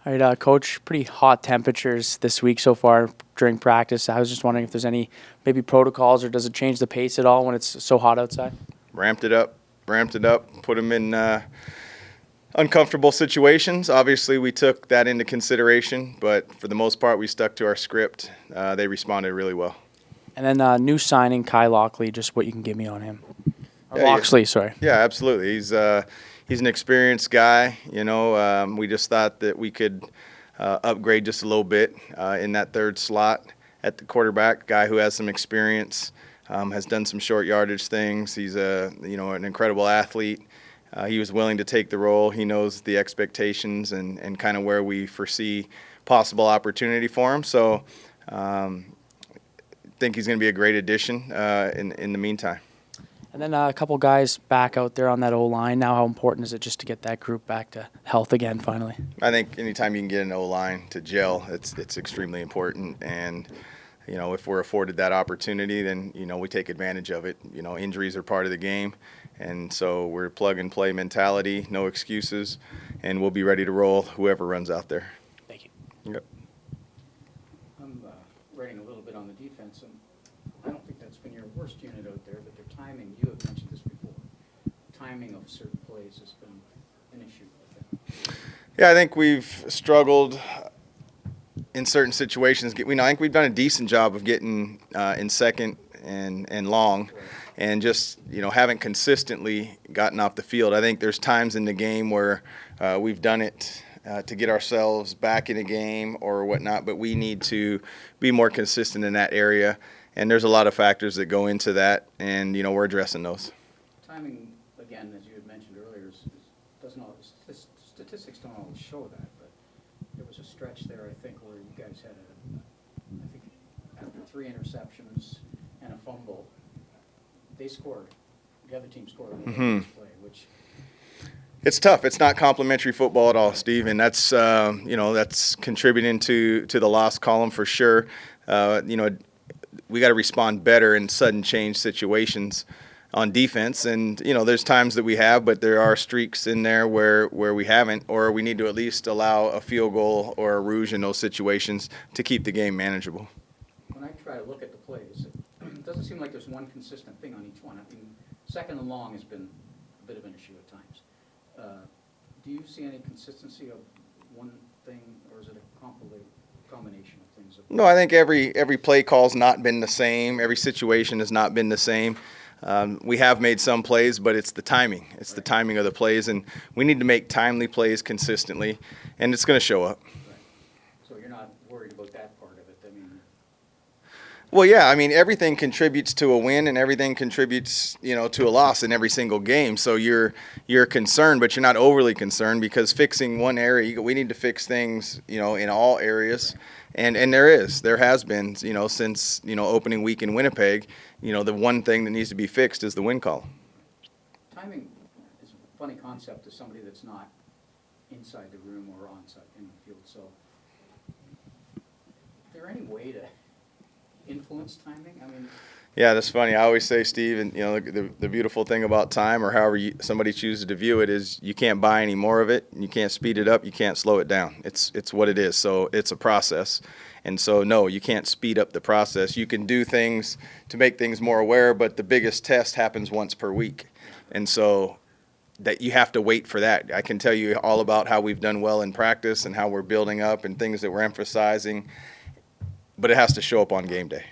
All right, Coach, pretty hot temperatures this week so far during practice. I was just wondering if there's any maybe protocols or does it change the pace at all when it's so hot outside? Ramped it up, put them in uncomfortable situations. Obviously, we took that into consideration, but for the most part, we stuck to our script. They responded really well. And then new signing, Kai Lockley, just what you can give me on him. Or Yeah, Loxley, sorry. Yeah, absolutely. He's an experienced guy. We just thought that we could upgrade just a little bit in that third slot at the quarterback. Guy who has some experience, has done some short yardage things. He's an incredible athlete. He was willing to take the role. He knows the expectations and kind of where we foresee possible opportunity for him. So I think he's going to be a great addition in the meantime. And then a couple guys back out there on that O-line. Now, how important is it just to get that group back to health again finally? I think anytime you can get an O-line to gel, it's extremely important. And, if we're afforded that opportunity, then, we take advantage of it. Injuries are part of the game. And so we're plug-and-play mentality, no excuses, and we'll be ready to roll whoever runs out there. Thank you. Yep. I'm writing a little bit on the defense, and I don't think that's been your worst unit out there, but their timing, you have mentioned this before, timing of certain plays has been an issue with them. Yeah, I think we've struggled in certain situations. I think we've done a decent job of getting in second and long, and just haven't consistently gotten off the field. I think there's times in the game where we've done it to get ourselves back in a game or whatnot, but we need to be more consistent in that area. And there's a lot of factors that go into that, and we're addressing those. Timing, again, as you had mentioned earlier, doesn't always, statistics don't always show that, but there was a stretch there, I think, where you guys had I think after 3 interceptions and a fumble, they scored. The other team scored on the next play, which. It's tough. It's not complimentary football at all, Steve, and that's that's contributing to the loss column for sure. We got to respond better in sudden change situations on defense, and there's times that we have, but there are streaks in there where we haven't, or we need to at least allow a field goal or a rouge in those situations to keep the game manageable. When I try to look at the plays, it doesn't seem like there's one consistent thing on each one. I mean, second and long has been a bit of an issue at times. Do you see any consistency of one thing, or is it a combination of things? No, I think every play call's not been the same. Every situation has not been the same. We have made some plays, but it's the timing. It's the timing of the plays, and we need to make timely plays consistently, and it's going to show up. Right. So you're not worried about that part of it? I mean. Well, yeah. I mean, everything contributes to a win, and everything contributes, to a loss in every single game. So you're concerned, but you're not overly concerned, because fixing one area, we need to fix things, in all areas. And there has been, since, opening week in Winnipeg, the one thing that needs to be fixed is the win column. Timing is a funny concept to somebody that's not inside the room or onside in the field. So is there any way to influence timing? I mean. Yeah, that's funny. I always say, Steve, and the beautiful thing about time, or however somebody chooses to view it, is you can't buy any more of it. You can't speed it up. You can't slow it down. It's what it is. So it's a process. And so, no, you can't speed up the process. You can do things to make things more aware, but the biggest test happens once per week. And so that you have to wait for that. I can tell you all about how we've done well in practice and how we're building up and things that we're emphasizing, but it has to show up on game day.